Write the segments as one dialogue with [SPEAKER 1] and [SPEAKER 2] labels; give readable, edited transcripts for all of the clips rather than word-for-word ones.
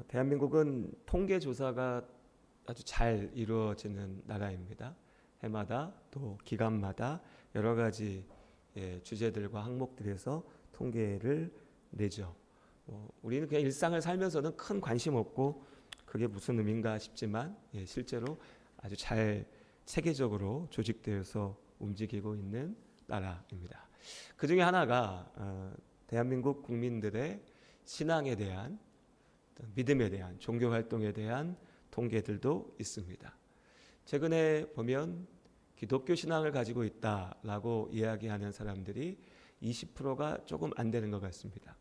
[SPEAKER 1] 대한민국은 통계 조사가 아주 잘 이루어지는 나라입니다. 해마다 또 기간마다 여러 가지 주제들과 항목들에서 통계를 내죠. 우리는 그냥 일상을 살면서는 큰 관심 없고 그게 무슨 의미인가 싶지만 실제로 아주 잘 체계적으로 조직되어서 움직이고 있는 나라입니다. 그 중에 하나가 대한민국 국민들의 신앙에 대한, 믿음에 대한, 종교 활동에 대한 통계들도 있습니다. 최근에 보면 기독교 신앙을 가지고 있다라고 이야기하는 사람들이 20%가 조금 안 되는 것 같습니다.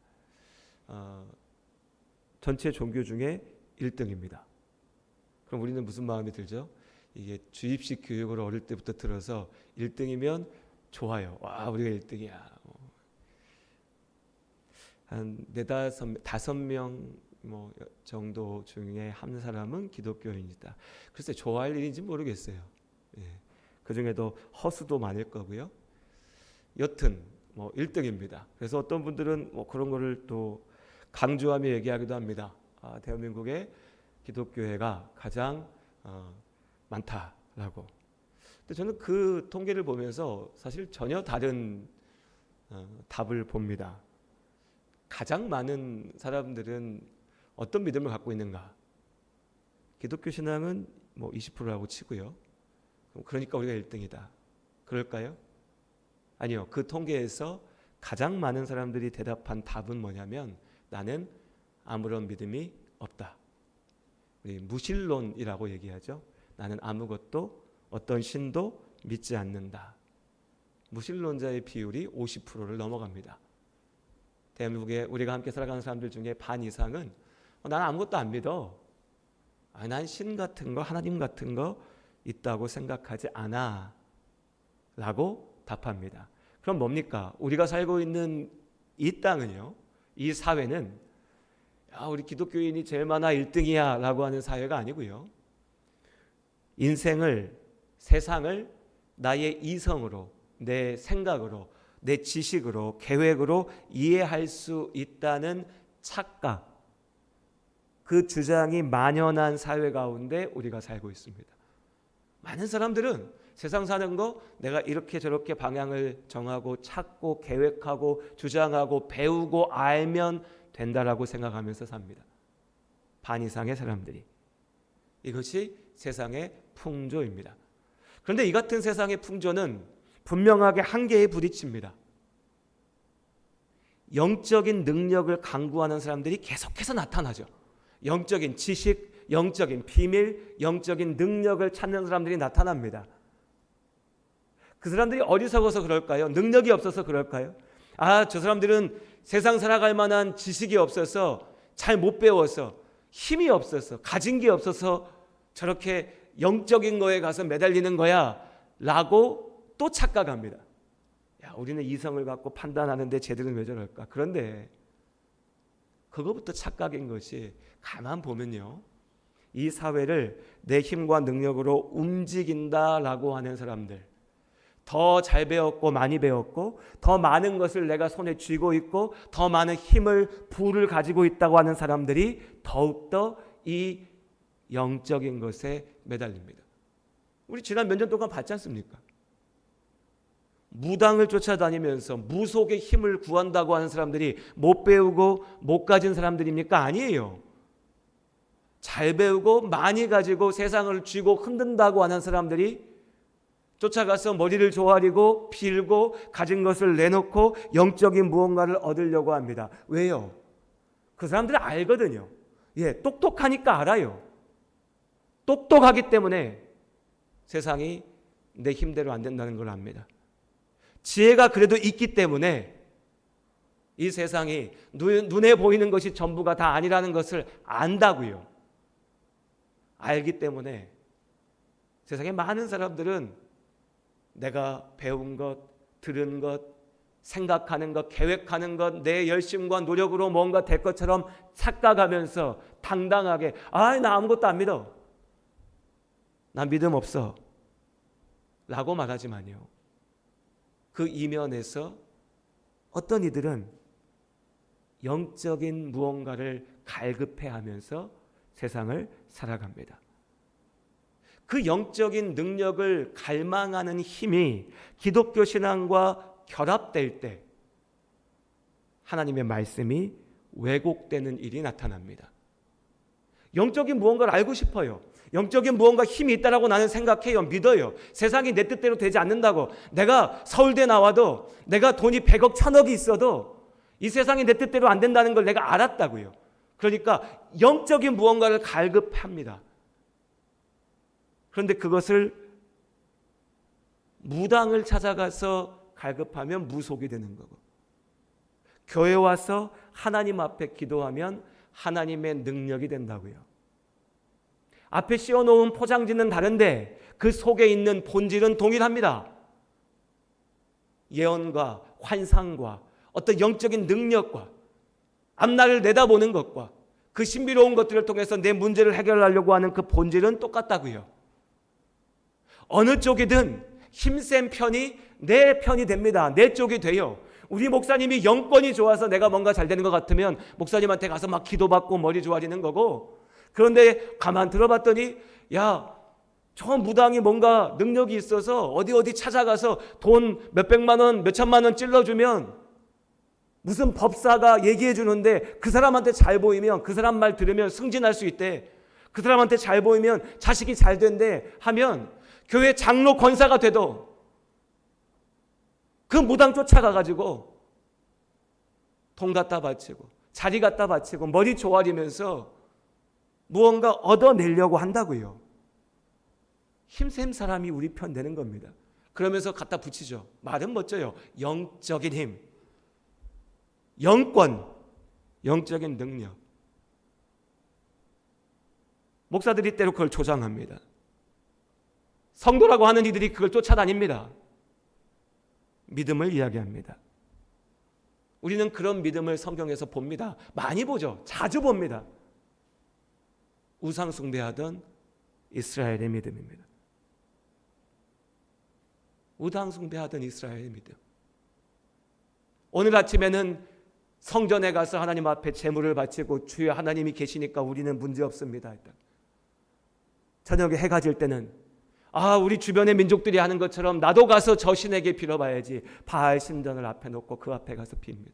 [SPEAKER 1] 전체 종교 중에 1등입니다. 그럼 우리는 무슨 마음이 들죠? 이게 주입식 교육을 어릴 때부터 들어서 1등이면 좋아요. 와, 우리가 1등이야. 한 5명 정도 중에 한 사람은 기독교인이다. 글쎄 좋아할 일인지 모르겠어요. 그 중에도 허수도 많을 거고요. 여튼 1등입니다. 그래서 어떤 분들은 그런 거를 또 강조하며 얘기하기도 합니다. 대한민국의 기독교회가 가장 많다라고. 근데 저는 그 통계를 보면서 사실 전혀 다른 답을 봅니다. 가장 많은 사람들은 어떤 믿음을 갖고 있는가? 기독교 신앙은 20%라고 치고요. 그러니까 우리가 1등이다. 그럴까요? 아니요. 그 통계에서 가장 많은 사람들이 대답한 답은 뭐냐면 나는 아무런 믿음이 없다. 우리 무신론이라고 얘기하죠. 나는 아무것도 어떤 신도 믿지 않는다. 무신론자의 비율이 50%를 넘어갑니다. 대한민국에 우리가 함께 살아가는 사람들 중에 반 이상은 나는 아무것도 안 믿어. 난 신 같은 거, 하나님 같은 거 있다고 생각하지 않아. 라고 답합니다. 그럼 뭡니까? 우리가 살고 있는 이 땅은요, 이 사회는 우리 기독교인이 제일 많아 1등이야 라고 하는 사회가 아니고요. 인생을, 세상을 나의 이성으로, 내 생각으로, 내 지식으로, 계획으로 이해할 수 있다는 착각, 그 주장이 만연한 사회 가운데 우리가 살고 있습니다. 많은 사람들은 세상 사는 거 내가 이렇게 저렇게 방향을 정하고 찾고 계획하고 주장하고 배우고 알면 된다라고 생각하면서 삽니다. 반 이상의 사람들이. 이것이 세상의 풍조입니다. 그런데 이 같은 세상의 풍조는 분명하게 한계에 부딪힙니다. 영적인 능력을 강구하는 사람들이 계속해서 나타나죠. 영적인 지식, 영적인 비밀, 영적인 능력을 찾는 사람들이 나타납니다. 그 사람들이 어리석어서 그럴까요? 능력이 없어서 그럴까요? 저 사람들은 세상 살아갈 만한 지식이 없어서, 잘 못 배워서, 힘이 없어서, 가진 게 없어서 저렇게 영적인 거에 가서 매달리는 거야 라고 또 착각합니다. 우리는 이성을 갖고 판단하는데 쟤들은 왜 저럴까? 그런데 그거부터 착각인 것이 가만 보면요, 이 사회를 내 힘과 능력으로 움직인다라고 하는 사람들, 더 잘 배웠고 많이 배웠고 더 많은 것을 내가 손에 쥐고 있고 더 많은 힘을, 부를 가지고 있다고 하는 사람들이 더욱더 이 영적인 것에 매달립니다. 우리 지난 몇 년 동안 봤지 않습니까? 무당을 쫓아다니면서 무속의 힘을 구한다고 하는 사람들이 못 배우고 못 가진 사람들입니까? 아니에요. 잘 배우고 많이 가지고 세상을 쥐고 흔든다고 하는 사람들이 쫓아가서 머리를 조아리고 빌고 가진 것을 내놓고 영적인 무언가를 얻으려고 합니다. 왜요? 그 사람들은 알거든요. 똑똑하니까 알아요. 똑똑하기 때문에 세상이 내 힘대로 안 된다는 걸 압니다. 지혜가 그래도 있기 때문에 이 세상이 눈에 보이는 것이 전부가 다 아니라는 것을 안다고요. 알기 때문에 세상에 많은 사람들은 내가 배운 것, 들은 것, 생각하는 것, 계획하는 것, 내 열심과 노력으로 뭔가 될 것처럼 착각하면서 당당하게 나 아무것도 안 믿어, 나 믿음 없어 라고 말하지만요, 그 이면에서 어떤 이들은 영적인 무언가를 갈급해하면서 세상을 살아갑니다. 그 영적인 능력을 갈망하는 힘이 기독교 신앙과 결합될 때 하나님의 말씀이 왜곡되는 일이 나타납니다. 영적인 무언가를 알고 싶어요. 영적인 무언가 힘이 있다라고 나는 생각해요. 믿어요. 세상이 내 뜻대로 되지 않는다고. 내가 서울대 나와도, 내가 돈이 100억 1000억이 있어도 이 세상이 내 뜻대로 안 된다는 걸 내가 알았다고요. 그러니까 영적인 무언가를 갈급합니다. 그런데 그것을 무당을 찾아가서 갈급하면 무속이 되는 거고, 교회 와서 하나님 앞에 기도하면 하나님의 능력이 된다고요. 앞에 씌워놓은 포장지는 다른데 그 속에 있는 본질은 동일합니다. 예언과 환상과 어떤 영적인 능력과 앞날을 내다보는 것과 그 신비로운 것들을 통해서 내 문제를 해결하려고 하는 그 본질은 똑같다고요. 어느 쪽이든 힘센 편이 내 편이 됩니다. 내 쪽이 돼요. 우리 목사님이 영권이 좋아서 내가 뭔가 잘 되는 것 같으면 목사님한테 가서 막 기도받고 머리 좋아지는 거고, 그런데 가만 들어봤더니 야, 저 무당이 뭔가 능력이 있어서 어디 찾아가서 돈 몇백만 원, 몇천만 원 찔러주면 무슨 법사가 얘기해 주는데 그 사람한테 잘 보이면, 그 사람 말 들으면 승진할 수 있대, 그 사람한테 잘 보이면 자식이 잘 된대 하면 교회 장로 권사가 돼도 그 무당 쫓아가가지고 돈 갖다 바치고 자리 갖다 바치고 머리 조아리면서 무언가 얻어내려고 한다고요. 힘센 사람이 우리 편 되는 겁니다. 그러면서 갖다 붙이죠. 말은 멋져요. 영적인 힘, 영권, 영적인 능력. 목사들이 때로 그걸 조장합니다. 성도라고 하는 이들이 그걸 쫓아다닙니다. 믿음을 이야기합니다. 우리는 그런 믿음을 성경에서 봅니다. 많이 보죠. 자주 봅니다. 우상 숭배하던 이스라엘의 믿음입니다. 우상 숭배하던 이스라엘의 믿음. 오늘 아침에는 성전에 가서 하나님 앞에 제물을 바치고 주여 하나님이 계시니까 우리는 문제 없습니다. 저녁에 해가 질 때는 우리 주변의 민족들이 하는 것처럼 나도 가서 저 신에게 빌어봐야지. 바알 신전을 앞에 놓고 그 앞에 가서 빕니다.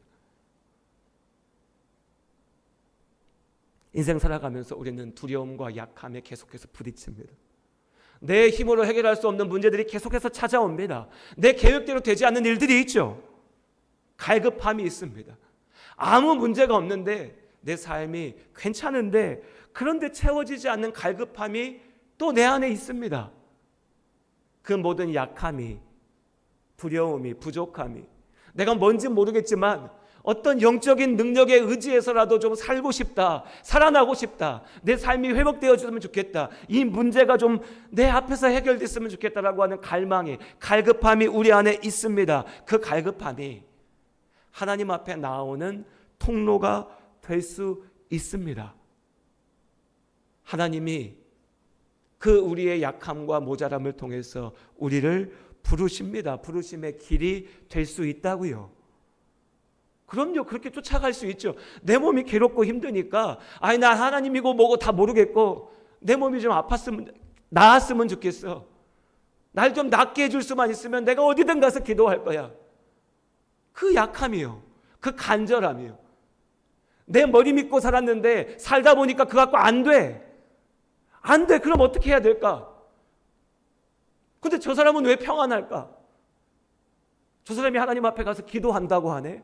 [SPEAKER 1] 인생 살아가면서 우리는 두려움과 약함에 계속해서 부딪힙니다. 내 힘으로 해결할 수 없는 문제들이 계속해서 찾아옵니다. 내 계획대로 되지 않는 일들이 있죠. 갈급함이 있습니다. 아무 문제가 없는데 내 삶이 괜찮은데 그런데 채워지지 않는 갈급함이 또 내 안에 있습니다. 그 모든 약함이, 두려움이, 부족함이, 내가 뭔지 모르겠지만 어떤 영적인 능력에 의지해서라도 좀 살고 싶다, 살아나고 싶다, 내 삶이 회복되어졌으면 좋겠다, 이 문제가 좀 내 앞에서 해결됐으면 좋겠다라고 하는 갈망이, 갈급함이 우리 안에 있습니다. 그 갈급함이 하나님 앞에 나오는 통로가 될 수 있습니다. 하나님이 그 우리의 약함과 모자람을 통해서 우리를 부르십니다. 부르심의 길이 될 수 있다고요. 그럼요. 그렇게 쫓아갈 수 있죠. 내 몸이 괴롭고 힘드니까 나 하나님이고 뭐고 다 모르겠고 내 몸이 좀 아팠으면, 나았으면 좋겠어. 날 좀 낫게 해줄 수만 있으면 내가 어디든 가서 기도할 거야. 그 약함이요. 그 간절함이요. 내 머리 믿고 살았는데 살다 보니까 그거 갖고 안 돼. 안 돼. 그럼 어떻게 해야 될까? 근데 저 사람은 왜 평안할까? 저 사람이 하나님 앞에 가서 기도한다고 하네.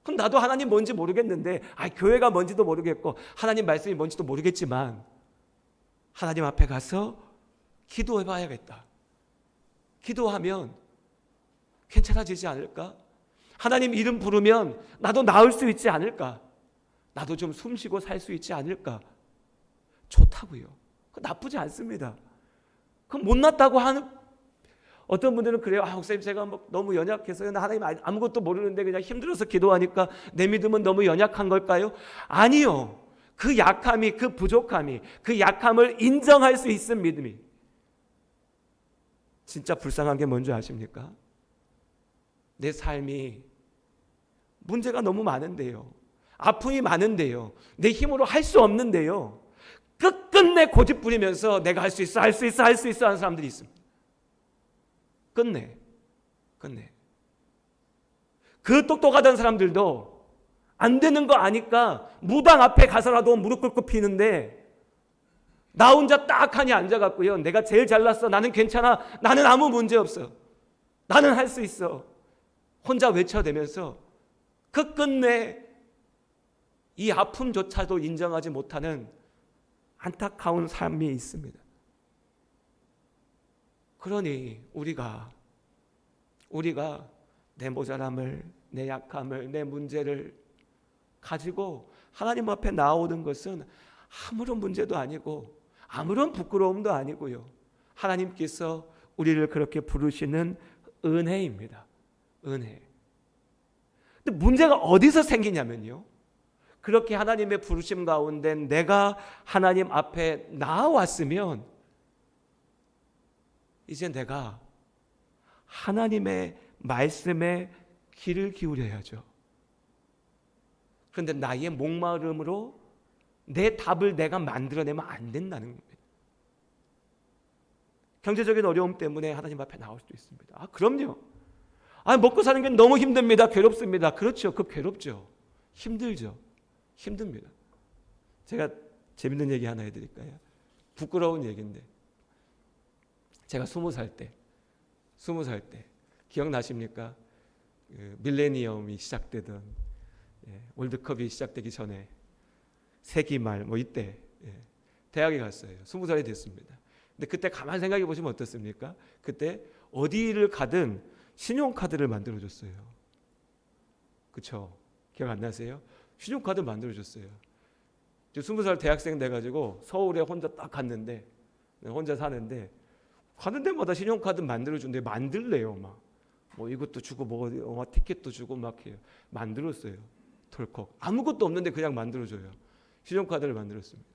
[SPEAKER 1] 그럼 나도 하나님 뭔지 모르겠는데, 교회가 뭔지도 모르겠고 하나님 말씀이 뭔지도 모르겠지만 하나님 앞에 가서 기도해 봐야겠다. 기도하면 괜찮아지지 않을까? 하나님 이름 부르면 나도 나을 수 있지 않을까? 나도 좀 숨 쉬고 살 수 있지 않을까? 좋다고요. 나쁘지 않습니다. 그럼 못났다고 하는, 어떤 분들은 그래요. 목사님 제가 너무 연약해서요. 하나님 아무것도 모르는데 그냥 힘들어서 기도하니까 내 믿음은 너무 연약한 걸까요? 아니요. 그 약함이, 그 부족함이, 그 약함을 인정할 수 있는 믿음이. 진짜 불쌍한 게 뭔지 아십니까? 내 삶이 문제가 너무 많은데요. 아픔이 많은데요. 내 힘으로 할 수 없는데요. 끝끝내 고집 부리면서 내가 할 수 있어, 할 수 있어, 할 수 있어 하는 사람들이 있습니다. 끝내. 그 똑똑하던 사람들도 안 되는 거 아니까 무당 앞에 가서라도 무릎 꿇고 피는데 나 혼자 딱하니 앉아갖고요. 내가 제일 잘났어. 나는 괜찮아. 나는 아무 문제 없어. 나는 할 수 있어. 혼자 외쳐대면서 끝끝내 이 아픔조차도 인정하지 못하는 안타까운 삶이 있습니다. 그러니 우리가 내 모자람을, 내 약함을, 내 문제를 가지고 하나님 앞에 나오는 것은 아무런 문제도 아니고 아무런 부끄러움도 아니고요. 하나님께서 우리를 그렇게 부르시는 은혜입니다. 은혜. 근데 문제가 어디서 생기냐면요. 그렇게 하나님의 부르심 가운데 내가 하나님 앞에 나왔으면 이제 내가 하나님의 말씀에 귀를 기울여야죠. 그런데 나의 목마름으로 내 답을 내가 만들어내면 안 된다는 겁니다. 경제적인 어려움 때문에 하나님 앞에 나올 수도 있습니다. 아, 그럼요. 먹고 사는 게 너무 힘듭니다. 괴롭습니다. 그렇죠. 그 괴롭죠. 힘들죠. 힘듭니다. 제가 재밌는 얘기 하나 해드릴까요? 부끄러운 얘기인데 제가 20살 때 기억나십니까? 밀레니엄이 시작되던 월드컵이 시작되기 전에 세기말 이때 대학에 갔어요. 20살이 됐습니다. 근데 그때 가만히 생각해 보시면 어떻습니까? 그때 어디를 가든 신용카드를 만들어줬어요. 그쵸? 기억 안 나세요? 신용카드 만들어줬어요. 20살 대학생 돼가지고 서울에 혼자 딱 갔는데 혼자 사는데 가는 데마다 신용카드 만들어준대. 만들래요. 막 이것도 주고 티켓도 주고 막 해요. 만들었어요. 덜컥 아무것도 없는데 그냥 만들어줘요. 신용카드를 만들었습니다.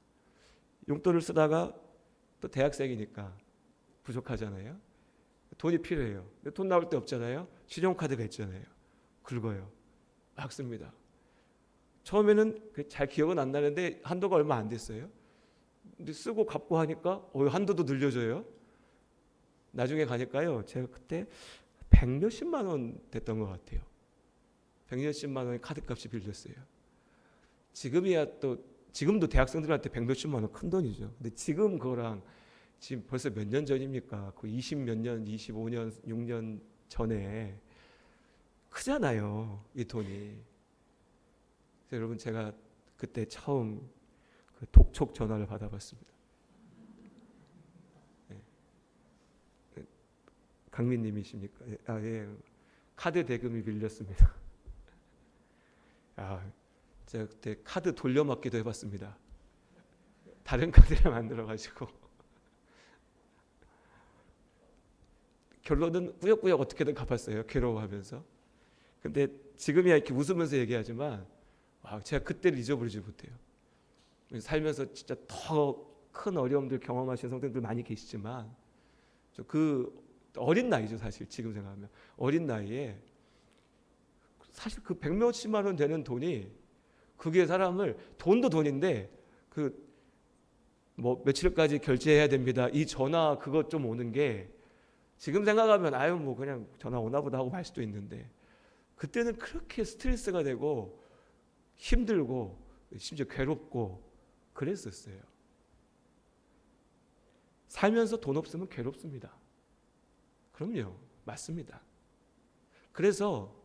[SPEAKER 1] 용돈을 쓰다가 또 대학생이니까 부족하잖아요. 돈이 필요해요. 근데 돈 나올 데 없잖아요. 신용카드가 있잖아요. 긁어요. 막 씁니다. 처음에는 잘 기억은 안 나는데 한도가 얼마 안 됐어요. 근데 쓰고 갚고 하니까 한도도 늘려줘요. 나중에 가니까요. 제가 그때 100몇십만 원 됐던 것 같아요. 100몇십만 원의 카드값이 빌렸어요. 지금도 대학생들한테 100몇십만 원 큰 돈이죠. 근데 지금 그거랑 지금 벌써 몇 년 전입니까? 그 20몇 년, 25년, 6년 전에 크잖아요. 이 돈이. 여러분 제가 그때 처음 그 독촉 전화를 받아봤습니다. 강민님이십니까? 예. 카드 대금이 빌렸습니다. 제가 그때 카드 돌려막기도 해봤습니다. 다른 카드를 만들어가지고 결론은 꾸역꾸역 어떻게든 갚았어요. 괴로워하면서. 근데 지금이야 이렇게 웃으면서 얘기하지만 제가 그때를 잊어버리지 못해요. 살면서 진짜 더 큰 어려움들 경험하신 성도들 많이 계시지만 그 어린 나이죠. 사실 지금 생각하면 어린 나이에 사실 그 100몇십만 원 되는 돈이 그게 사람을 돈도 돈인데 며칠까지 결제해야 됩니다. 이 전화 그것 좀 오는 게 지금 생각하면 그냥 전화 오나 보다 하고 말 수도 있는데 그때는 그렇게 스트레스가 되고 힘들고 심지어 괴롭고 그랬었어요. 살면서 돈 없으면 괴롭습니다. 그럼요. 맞습니다. 그래서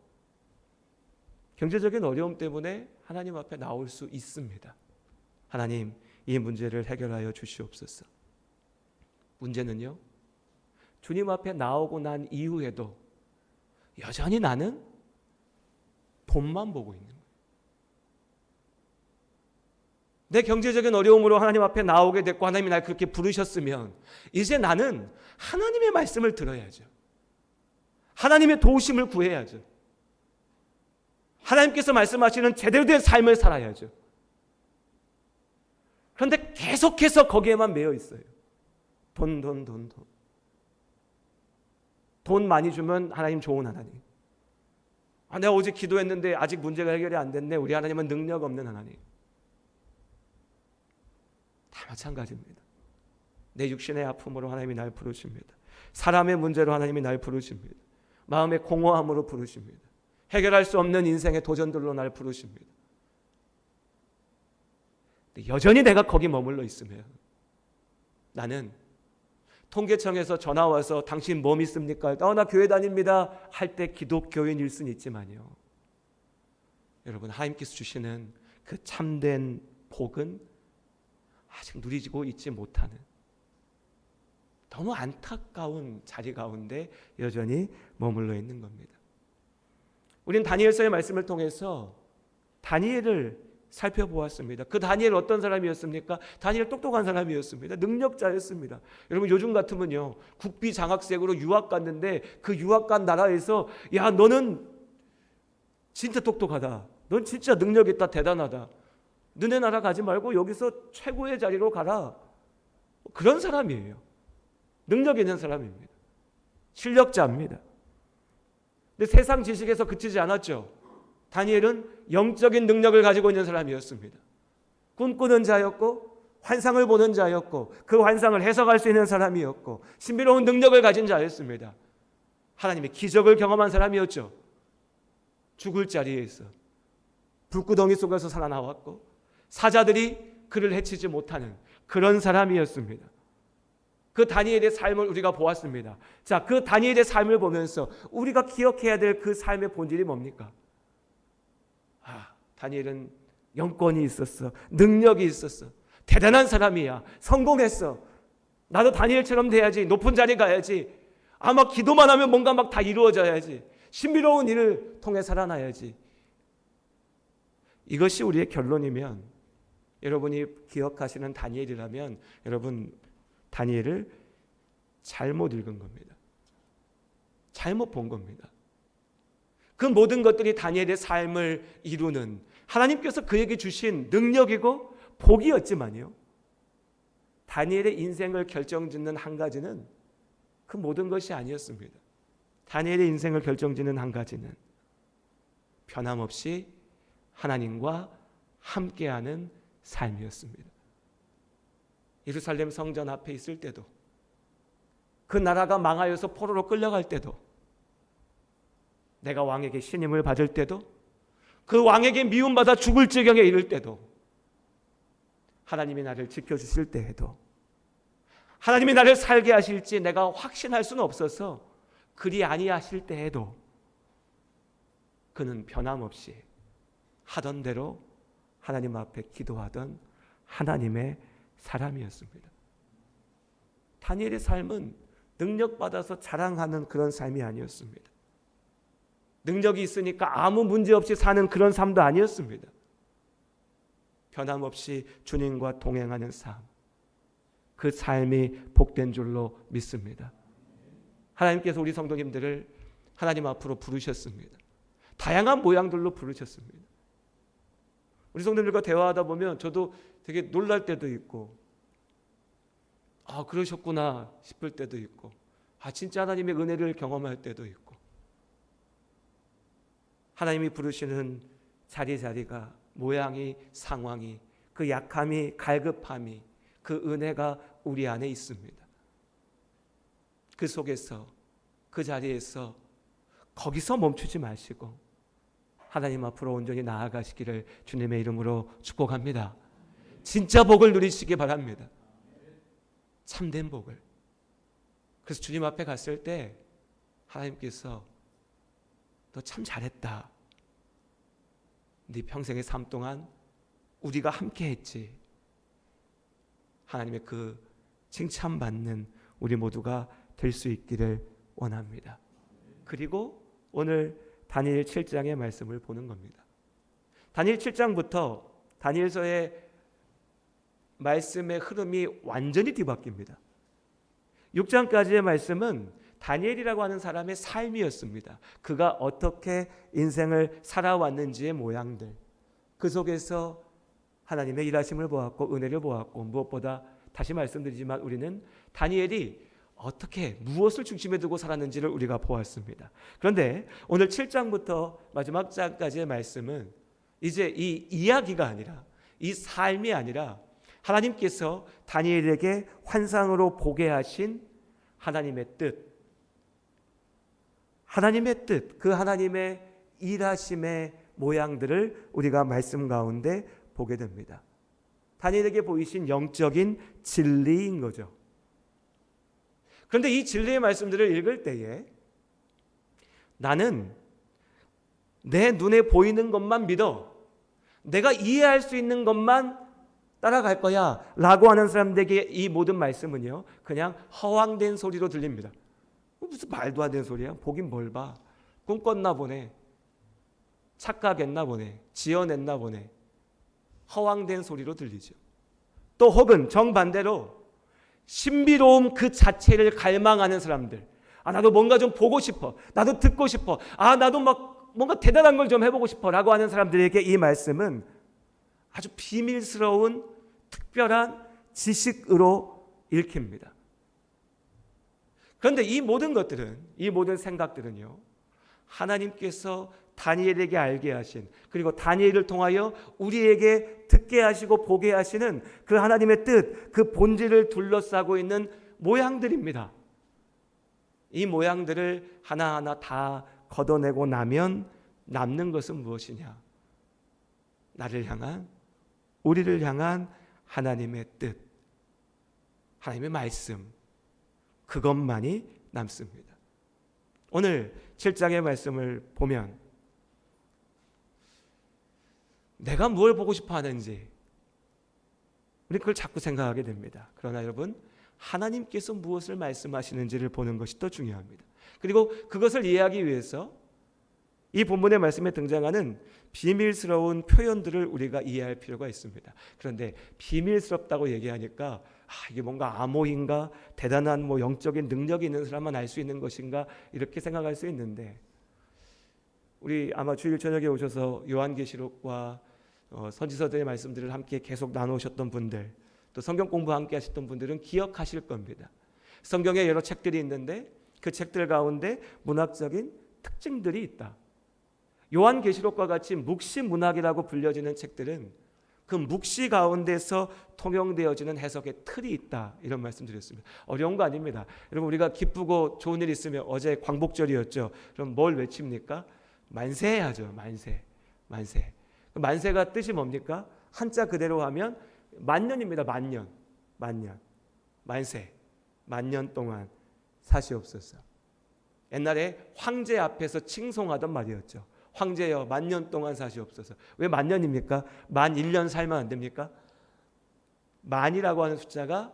[SPEAKER 1] 경제적인 어려움 때문에 하나님 앞에 나올 수 있습니다. 하나님, 이 문제를 해결하여 주시옵소서. 문제는요, 주님 앞에 나오고 난 이후에도 여전히 나는 돈만 보고 있는 거예요. 내 경제적인 어려움으로 하나님 앞에 나오게 됐고 하나님이 날 그렇게 부르셨으면 이제 나는 하나님의 말씀을 들어야죠. 하나님의 도우심을 구해야죠. 하나님께서 말씀하시는 제대로 된 삶을 살아야죠. 그런데 계속해서 거기에만 매여 있어요. 돈. 돈 많이 주면 하나님 좋은 하나님. 내가 어제 기도했는데 아직 문제가 해결이 안 됐네. 우리 하나님은 능력 없는 하나님. 다 마찬가지입니다. 내 육신의 아픔으로 하나님이 날 부르십니다. 사람의 문제로 하나님이 날 부르십니다. 마음의 공허함으로 부르십니다. 해결할 수 없는 인생의 도전들로 날 부르십니다. 여전히 내가 거기 머물러 있으면 나는 통계청에서 전화 와서 당신 뭐 믿습니까? 나 교회 다닙니다 할 때 기독교인일 수는 있지만요, 여러분, 하나님께서 주시는 그 참된 복은 아직 누리고 있지 못하는 너무 안타까운 자리 가운데 여전히 머물러 있는 겁니다. 우린 다니엘서의 말씀을 통해서 다니엘을 살펴보았습니다. 그 다니엘 어떤 사람이었습니까? 다니엘 똑똑한 사람이었습니다. 능력자였습니다. 여러분, 요즘 같으면요, 국비 장학생으로 유학 갔는데 그 유학 간 나라에서 야, 너는 진짜 똑똑하다, 넌 진짜 능력 있다, 대단하다, 너네 나라 가지 말고 여기서 최고의 자리로 가라, 그런 사람이에요. 능력 있는 사람입니다. 실력자입니다. 근데 세상 지식에서 그치지 않았죠. 다니엘은 영적인 능력을 가지고 있는 사람이었습니다. 꿈꾸는 자였고 환상을 보는 자였고 그 환상을 해석할 수 있는 사람이었고 신비로운 능력을 가진 자였습니다. 하나님의 기적을 경험한 사람이었죠. 죽을 자리에 있어 불구덩이 속에서 살아나왔고 사자들이 그를 해치지 못하는 그런 사람이었습니다. 그 다니엘의 삶을 우리가 보았습니다. 자, 그 다니엘의 삶을 보면서 우리가 기억해야 될 그 삶의 본질이 뭡니까? 다니엘은 영권이 있었어, 능력이 있었어, 대단한 사람이야, 성공했어, 나도 다니엘처럼 돼야지, 높은 자리 가야지, 아마 기도만 하면 뭔가 막 다 이루어져야지, 신비로운 일을 통해 살아나야지. 이것이 우리의 결론이면, 여러분이 기억하시는 다니엘이라면 여러분, 다니엘을 잘못 읽은 겁니다. 잘못 본 겁니다. 그 모든 것들이 다니엘의 삶을 이루는 하나님께서 그에게 주신 능력이고 복이었지만요, 다니엘의 인생을 결정짓는 한 가지는 그 모든 것이 아니었습니다. 다니엘의 인생을 결정짓는 한 가지는 변함없이 하나님과 함께하는 삶이었습니다. 예루살렘 성전 앞에 있을 때도, 그 나라가 망하여서 포로로 끌려갈 때도, 내가 왕에게 신임을 받을 때도, 그 왕에게 미움받아 죽을 지경에 이를 때도, 하나님이 나를 지켜주실 때에도, 하나님이 나를 살게 하실지 내가 확신할 수는 없어서 그리 아니하실 때에도 그는 변함없이 하던 대로 하나님 앞에 기도하던 하나님의 사람이었습니다. 다니엘의 삶은 능력받아서 자랑하는 그런 삶이 아니었습니다. 능력이 있으니까 아무 문제 없이 사는 그런 삶도 아니었습니다. 변함없이 주님과 동행하는 삶, 그 삶이 복된 줄로 믿습니다. 하나님께서 우리 성도님들을 하나님 앞으로 부르셨습니다. 다양한 모양들로 부르셨습니다. 우리 성도님들과 대화하다 보면 저도 되게 놀랄 때도 있고, 그러셨구나 싶을 때도 있고, 진짜 하나님의 은혜를 경험할 때도 있고, 하나님이 부르시는 자리자리가, 모양이, 상황이, 그 약함이, 갈급함이, 그 은혜가 우리 안에 있습니다. 그 속에서, 그 자리에서 거기서 멈추지 마시고 하나님 앞으로 온전히 나아가시기를 주님의 이름으로 축복합니다. 진짜 복을 누리시기 바랍니다. 참된 복을. 그래서 주님 앞에 갔을 때 하나님께서 너 참 잘했다, 네 평생의 삶 동안 우리가 함께 했지, 하나님의 그 칭찬받는 우리 모두가 될 수 있기를 원합니다. 그리고 오늘 다니엘 7장의 말씀을 보는 겁니다. 다니엘 7장부터 다니엘서의 말씀의 흐름이 완전히 뒤바뀝니다. 6장까지의 말씀은 다니엘이라고 하는 사람의 삶이었습니다. 그가 어떻게 인생을 살아왔는지의 모양들, 그 속에서 하나님의 일하심을 보았고 은혜를 보았고, 무엇보다 다시 말씀드리지만 우리는 다니엘이 어떻게 무엇을 중심에 두고 살았는지를 우리가 보았습니다. 그런데 오늘 7장부터 마지막 장까지의 말씀은 이제 이 이야기가 아니라 이 삶이 아니라 하나님께서 다니엘에게 환상으로 보게 하신 하나님의 뜻, 그 하나님의 일하심의 모양들을 우리가 말씀 가운데 보게 됩니다. 다니엘에게 보이신 영적인 진리인 거죠. 그런데 이 진리의 말씀들을 읽을 때에 나는 내 눈에 보이는 것만 믿어, 내가 이해할 수 있는 것만 따라갈 거야 라고 하는 사람들에게 이 모든 말씀은요, 그냥 허황된 소리로 들립니다. 무슨 말도 안 되는 소리야? 보긴 뭘 봐. 꿈꿨나 보네, 착각했나 보네, 지어냈나 보네. 허황된 소리로 들리죠. 또 혹은 정반대로 신비로움 그 자체를 갈망하는 사람들, 나도 뭔가 좀 보고 싶어, 나도 듣고 싶어, 나도 막 뭔가 대단한 걸 좀 해보고 싶어 라고 하는 사람들에게 이 말씀은 아주 비밀스러운 특별한 지식으로 읽힙니다. 그런데 이 모든 것들은, 이 모든 생각들은요, 하나님께서 다니엘에게 알게 하신, 그리고 다니엘을 통하여 우리에게 듣게 하시고 보게 하시는 그 하나님의 뜻, 그 본질을 둘러싸고 있는 모양들입니다. 이 모양들을 하나하나 다 걷어내고 나면 남는 것은 무엇이냐? 나를 향한, 우리를 향한 하나님의 뜻, 하나님의 말씀, 그것만이 남습니다. 오늘 7장의 말씀을 보면 내가 뭘 보고 싶어 하는지 우리 그걸 자꾸 생각하게 됩니다. 그러나 여러분, 하나님께서 무엇을 말씀하시는지를 보는 것이 더 중요합니다. 그리고 그것을 이해하기 위해서 이 본문의 말씀에 등장하는 비밀스러운 표현들을 우리가 이해할 필요가 있습니다. 그런데 비밀스럽다고 얘기하니까 이게 뭔가 암호인가, 대단한 영적인 능력이 있는 사람만 알 수 있는 것인가, 이렇게 생각할 수 있는데, 우리 아마 주일 저녁에 오셔서 요한계시록과 선지서들의 말씀들을 함께 계속 나누셨던 분들, 또 성경 공부 함께 하셨던 분들은 기억하실 겁니다. 성경에 여러 책들이 있는데 그 책들 가운데 문학적인 특징들이 있다. 요한계시록과 같이 묵시 문학이라고 불려지는 책들은 그 묵시 가운데서 통용되어지는 해석의 틀이 있다, 이런 말씀드렸습니다. 어려운 거 아닙니다. 여러분, 우리가 기쁘고 좋은 일 있으면, 어제 광복절이었죠. 그럼 뭘 외칩니까? 만세해야죠. 만세. 만세가 뜻이 뭡니까? 한자 그대로 하면 만년입니다. 만년. 만세. 만년 동안 사시옵소서. 옛날에 황제 앞에서 칭송하던 말이었죠. 황제여, 만년 동안 사시옵소서. 왜 만년입니까? 만 1년 살면 안 됩니까? 만이라고 하는 숫자가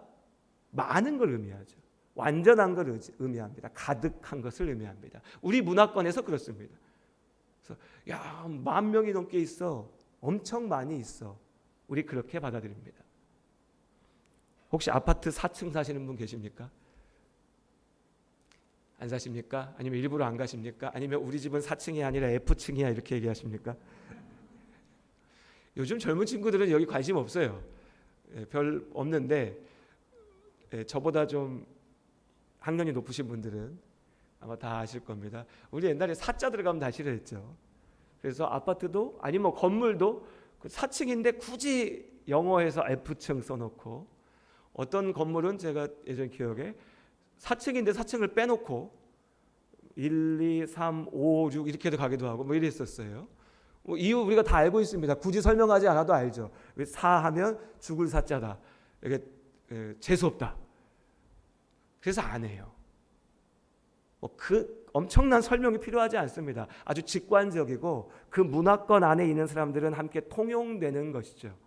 [SPEAKER 1] 많은 걸 의미하죠. 완전한 걸 의미합니다. 가득한 것을 의미합니다. 우리 문화권에서 그렇습니다. 그래서 10,000명이 넘게 있어, 엄청 많이 있어, 우리 그렇게 받아들입니다. 혹시 아파트 4층 사시는 분 계십니까? 안 사십니까? 아니면 일부러 안 가십니까? 아니면 우리 집은 4층이 아니라 F층이야, 이렇게 얘기하십니까? 요즘 젊은 친구들은 여기 관심 없어요. 별 없는데, 저보다 좀 학년이 높으신 분들은 아마 다 아실 겁니다. 우리 옛날에 사자 들어가면 다 싫어했죠. 그래서 아파트도, 아니면 건물도 4층인데 굳이 영어에서 F층 써놓고, 어떤 건물은 제가 예전 기억에 4층인데 4층을 빼놓고 1, 2, 3, 5, 6 이렇게도 가기도 하고 이랬었어요. 이유 우리가 다 알고 있습니다. 굳이 설명하지 않아도 알죠. 왜 4하면 죽을 사자다, 이게 재수없다. 그래서 안 해요. 그 엄청난 설명이 필요하지 않습니다. 아주 직관적이고 그 문화권 안에 있는 사람들은 함께 통용되는 것이죠.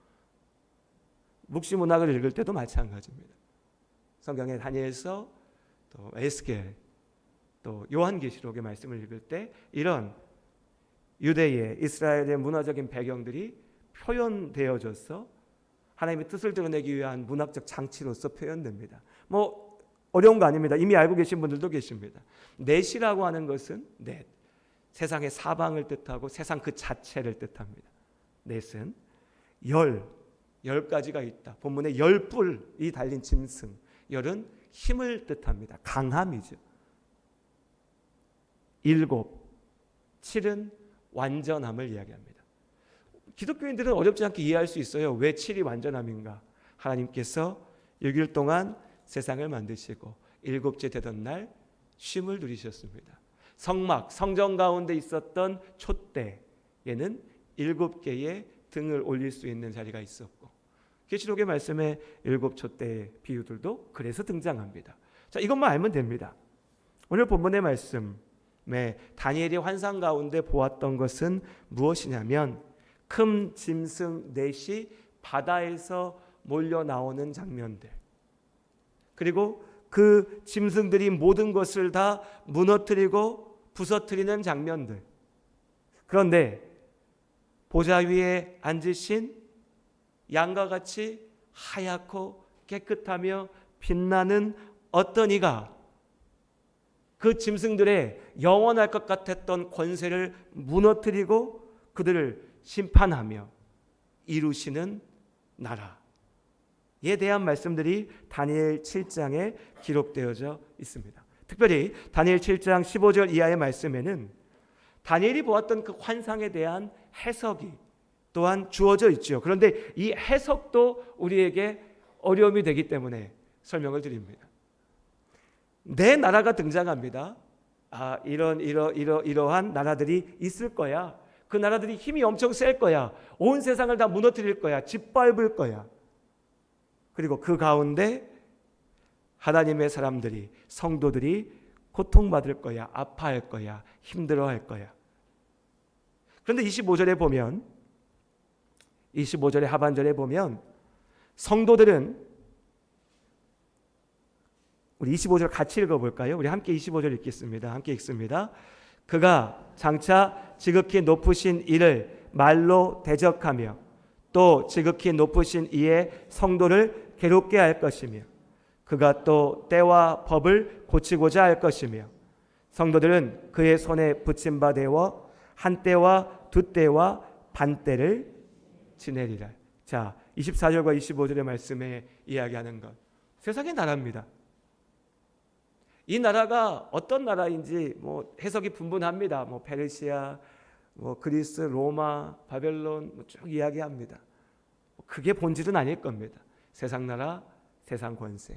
[SPEAKER 1] 묵시 문학을 읽을 때도 마찬가지입니다. 성경의 다니엘서, 또 에스겔, 또 요한계시록의 말씀을 읽을 때 이런 유대의, 이스라엘의 문화적인 배경들이 표현되어져서 하나님의 뜻을 드러내기 위한 문학적 장치로서 표현됩니다. 어려운 거 아닙니다. 이미 알고 계신 분들도 계십니다. 넷이라고 하는 것은 넷, 세상의 사방을 뜻하고 세상 그 자체를 뜻합니다. 넷은 10가지가 있다. 본문에 10뿔이 달린 짐승, 열은 힘을 뜻합니다. 강함이죠. 7, 7은 완전함을 이야기합니다. 기독교인들은 어렵지 않게 이해할 수 있어요. 왜 7이 완전함인가? 하나님께서 6일 동안 세상을 만드시고 7째 되던 날 쉼을 누리셨습니다. 성막, 성전 가운데 있었던 촛대에는 7개의 등을 올릴 수 있는 자리가 있었고 계시록의 말씀에 7 촛대의 비유들도 그래서 등장합니다. 자, 이것만 알면 됩니다. 오늘 본문의 말씀에 다니엘이 환상 가운데 보았던 것은 무엇이냐면 큰 짐승 넷이 바다에서 몰려 나오는 장면들, 그리고 그 짐승들이 모든 것을 다 무너뜨리고 부서뜨리는 장면들. 그런데 보좌 위에 앉으신 양과 같이 하얗고 깨끗하며 빛나는 어떤 이가 그 짐승들의 영원할 것 같았던 권세를 무너뜨리고 그들을 심판하며 이루시는 나라에 대한 말씀들이 다니엘 7장에 기록되어져 있습니다. 특별히 다니엘 7장 15절 이하의 말씀에는 다니엘이 보았던 그 환상에 대한 해석이 또한 주어져 있죠. 그런데 이 해석도 우리에게 어려움이 되기 때문에 설명을 드립니다. 내 나라가 등장합니다. 이러한 나라들이 있을 거야. 그 나라들이 힘이 엄청 셀 거야. 온 세상을 다 무너뜨릴 거야. 짓밟을 거야. 그리고 그 가운데 하나님의 사람들이, 성도들이 고통받을 거야. 아파할 거야. 힘들어할 거야. 그런데 25절에 보면, 25절의 하반절에 보면 성도들은, 우리 25절 같이 읽어볼까요? 우리 함께 25절 읽겠습니다. 함께 읽습니다. 그가 장차 지극히 높으신 이를 말로 대적하며 또 지극히 높으신 이의 성도를 괴롭게 할 것이며 그가 또 때와 법을 고치고자 할 것이며 성도들은 그의 손에 붙임 바 되어 한 때와 두 때와 반 때를 지내리라. 자, 24절과 25절의 말씀에 이야기하는 것, 세상의 나라입니다. 이 나라가 어떤 나라인지 해석이 분분합니다. 페르시아, 그리스, 로마, 바벨론 쭉 이야기합니다. 그게 본질은 아닐 겁니다. 세상 나라, 세상 권세.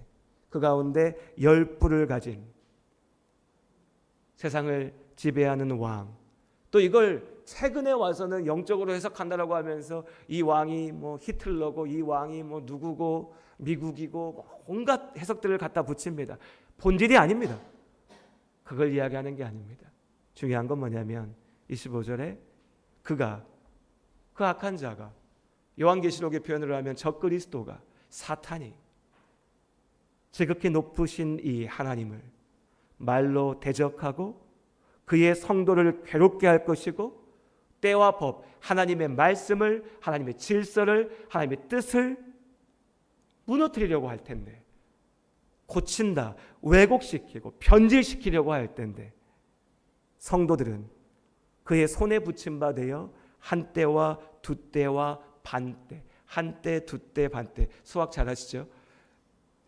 [SPEAKER 1] 그 가운데 10뿔을 가진 세상을 지배하는 왕. 또 이걸 최근에 와서는 영적으로 해석한다라고 하면서 이 왕이 히틀러고 이 왕이 누구고 미국이고 온갖 해석들을 갖다 붙입니다. 본질이 아닙니다. 그걸 이야기하는 게 아닙니다. 중요한 건 뭐냐면 25절에 그가, 그 악한 자가, 요한계시록의 표현으로 하면 적그리스도가, 사탄이 지극히 높으신 이 하나님을 말로 대적하고 그의 성도를 괴롭게 할 것이고 때와 법, 하나님의 말씀을, 하나님의 질서를, 하나님의 뜻을 무너뜨리려고 할 텐데, 고친다, 왜곡시키고 변질시키려고 할 텐데 성도들은 그의 손에 붙임 바 되어 한 때와 두 때와 반 때, 한 때, 두 때, 반 때. 수학 잘하시죠?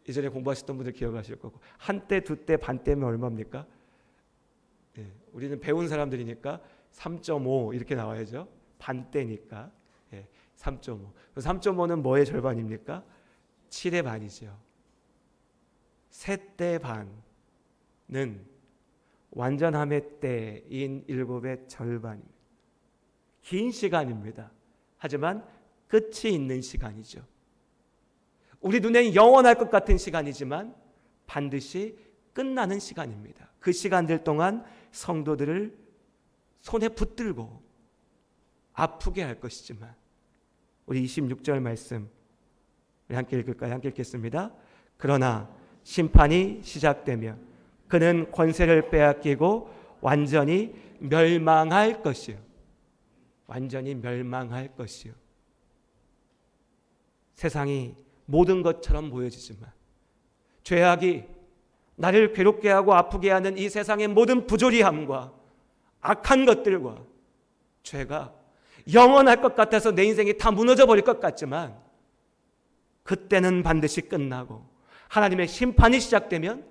[SPEAKER 1] 예전에 공부하셨던 분들 기억하실 거고, 한 때, 두 때, 반 때면 얼마입니까? 네, 우리는 배운 사람들이니까 3.5 이렇게 나와야죠. 반 때니까 3.5. 3.5는 뭐의 절반입니까? 7의 반이죠. 세 때 반은 완전함의 때인 7의 절반입니다. 긴 시간입니다. 하지만 끝이 있는 시간이죠. 우리 눈에는 영원할 것 같은 시간이지만 반드시 끝나는 시간입니다. 그 시간들 동안 성도들을 손에 붙들고 아프게 할 것이지만, 우리 26절 말씀 우리 함께 읽을까요? 함께 읽겠습니다. 그러나 심판이 시작되면 그는 권세를 빼앗기고 완전히 멸망할 것이요. 완전히 멸망할 것이요. 세상이 모든 것처럼 보여지지만 죄악이 나를 괴롭게 하고 아프게 하는 이 세상의 모든 부조리함과 악한 것들과 죄가 영원할 것 같아서 내 인생이 다 무너져 버릴 것 같지만 그때는 반드시 끝나고 하나님의 심판이 시작되면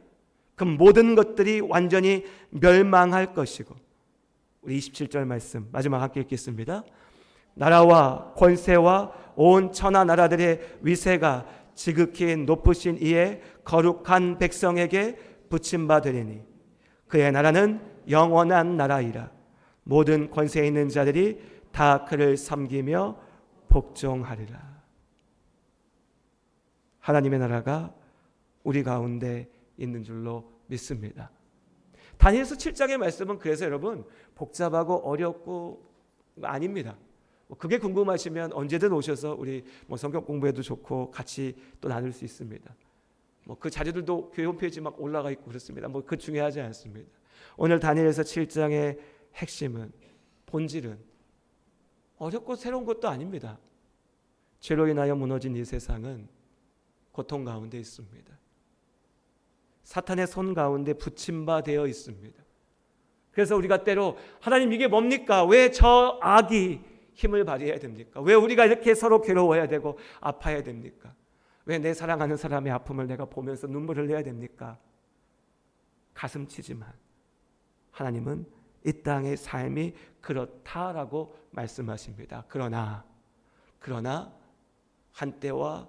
[SPEAKER 1] 그 모든 것들이 완전히 멸망할 것이고, 우리 27절 말씀 마지막 함께 읽겠습니다. 나라와 권세와 온 천하 나라들의 위세가 지극히 높으신 이의 거룩한 백성에게 붙임받으리니 그의 나라는 영원한 나라이라. 모든 권세에 있는 자들이 다 그를 섬기며 복종하리라. 하나님의 나라가 우리 가운데 있는 줄로 믿습니다. 다니엘서 7장의 말씀은 그래서 여러분 복잡하고 어렵고 아닙니다. 그게 궁금하시면 언제든 오셔서 우리 성경 공부해도 좋고 같이 또 나눌 수 있습니다. 그 자료들도 교회 홈페이지 막 올라가 있고 그렇습니다. 그 중요하지 않습니다. 오늘 다니엘서 7장의 핵심은, 본질은 어렵고 새로운 것도 아닙니다. 죄로 인하여 무너진 이 세상은 고통 가운데 있습니다. 사탄의 손 가운데 붙임바되어 있습니다. 그래서 우리가 때로 하나님 이게 뭡니까? 왜 저 악이 힘을 발휘해야 됩니까? 왜 우리가 이렇게 서로 괴로워야 되고 아파야 됩니까? 왜 내 사랑하는 사람의 아픔을 내가 보면서 눈물을 흘려야 됩니까? 가슴치지만 하나님은 이 땅의 삶이 그렇다라고 말씀하십니다. 그러나 한때와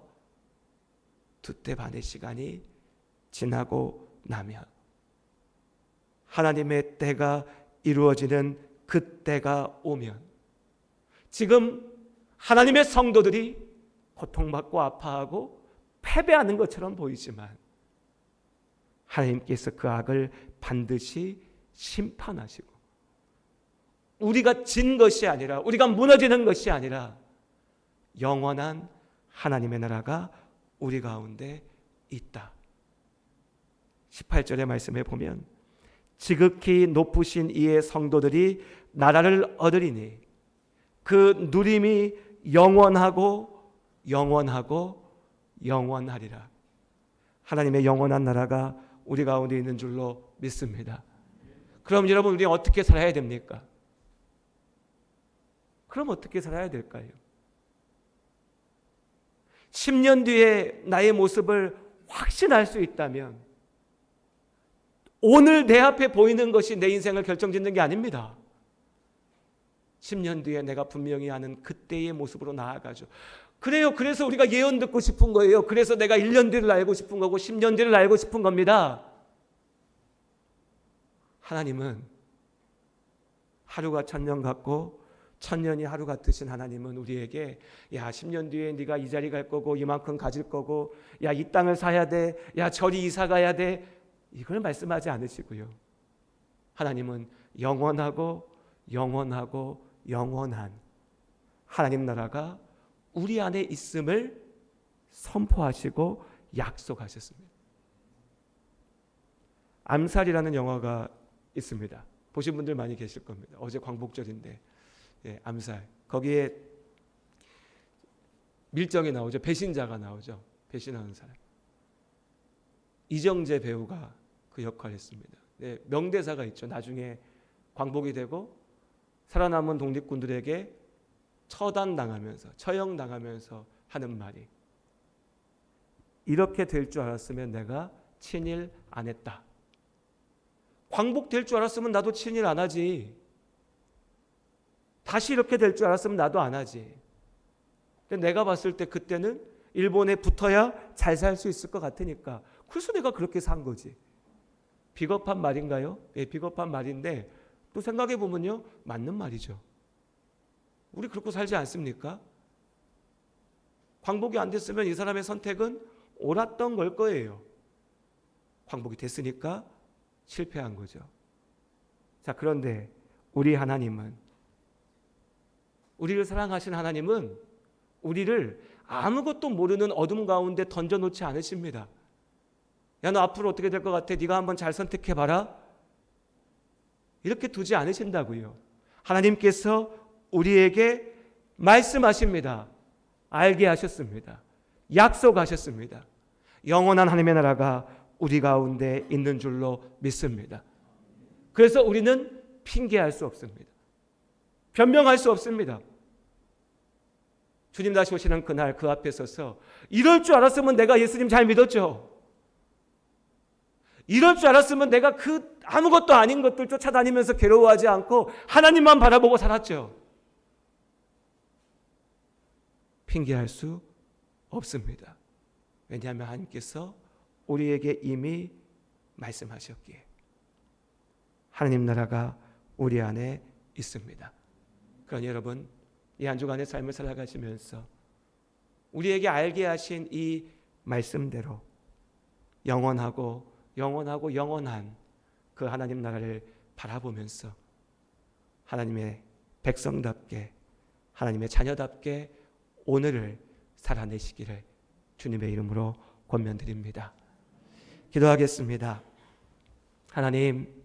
[SPEAKER 1] 두때 반의 시간이 지나고 나면 하나님의 때가 이루어지는 그 때가 오면, 지금 하나님의 성도들이 고통받고 아파하고 패배하는 것처럼 보이지만 하나님께서 그 악을 반드시 심판하시고, 우리가 진 것이 아니라, 우리가 무너지는 것이 아니라 영원한 하나님의 나라가 우리 가운데 있다. 18절의 말씀에 보면 지극히 높으신 이의 성도들이 나라를 얻으리니 그 누림이 영원하고 영원하리라. 하나님의 영원한 나라가 우리 가운데 있는 줄로 믿습니다. 그럼 여러분, 우리 어떻게 살아야 됩니까? 그럼 어떻게 살아야 될까요? 10년 뒤에 나의 모습을 확신할 수 있다면 오늘 내 앞에 보이는 것이 내 인생을 결정짓는 게 아닙니다. 10년 뒤에 내가 분명히 아는 그때의 모습으로 나아가죠. 그래요. 그래서 우리가 예언 듣고 싶은 거예요. 그래서 내가 1년 뒤를 알고 싶은 거고 10년 뒤를 알고 싶은 겁니다. 하나님은 하루가 천년 같고 천년이 하루 같으신 하나님은 우리에게, 야 10년 뒤에 네가 이 자리 갈 거고 이만큼 가질 거고, 야 이 땅을 사야 돼, 야 저리 이사 가야 돼, 이걸 말씀하지 않으시고요. 하나님은 영원한 하나님 나라가 우리 안에 있음을 선포하시고 약속하셨습니다. 암살이라는 영화가 있습니다. 보신 분들 많이 계실 겁니다. 어제 광복절인데 암살. 거기에 밀정이 나오죠. 배신자가 나오죠. 배신하는 사람. 이정재 배우가 그 역할을 했습니다. 명대사가 있죠. 나중에 광복이 되고 살아남은 독립군들에게 처형당하면서 하는 말이, 이렇게 될 줄 알았으면 내가 친일 안 했다. 광복될 줄 알았으면 나도 친일 안 하지. 다시 이렇게 될 줄 알았으면 나도 안 하지. 근데 내가 봤을 때 그때는 일본에 붙어야 잘 살 수 있을 것 같으니까, 그래서 내가 그렇게 산 거지. 비겁한 말인가요? 예, 비겁한 말인데 또 생각해 보면요, 맞는 말이죠. 우리 그렇게 살지 않습니까? 광복이 안 됐으면 이 사람의 선택은 옳았던 걸 거예요. 광복이 됐으니까 실패한 거죠. 자, 그런데 우리 하나님은, 우리를 사랑하신 하나님은 우리를 아무것도 모르는 어둠 가운데 던져놓지 않으십니다. 야, 너 앞으로 어떻게 될 것 같아? 네가 한번 잘 선택해봐라. 이렇게 두지 않으신다고요. 하나님께서 우리에게 말씀하십니다. 알게 하셨습니다. 약속하셨습니다. 영원한 하나님의 나라가 우리 가운데 있는 줄로 믿습니다. 그래서 우리는 핑계할 수 없습니다. 변명할 수 없습니다. 주님 다시 오시는 그날 그 앞에 서서, 이럴 줄 알았으면 내가 예수님 잘 믿었죠. 이럴 줄 알았으면 내가 그 아무것도 아닌 것들 쫓아다니면서 괴로워하지 않고 하나님만 바라보고 살았죠. 핑계할 수 없습니다. 왜냐하면 하나님께서 우리에게 이미 말씀하셨기에 하나님 나라가 우리 안에 있습니다. 그러니 여러분, 이 한 주간의 삶을 살아가시면서 우리에게 알게 하신 이 말씀대로 영원하고 영원한 그 하나님 나라를 바라보면서 하나님의 백성답게, 하나님의 자녀답게 오늘을 살아내시기를 주님의 이름으로 권면드립니다. 기도하겠습니다. 하나님,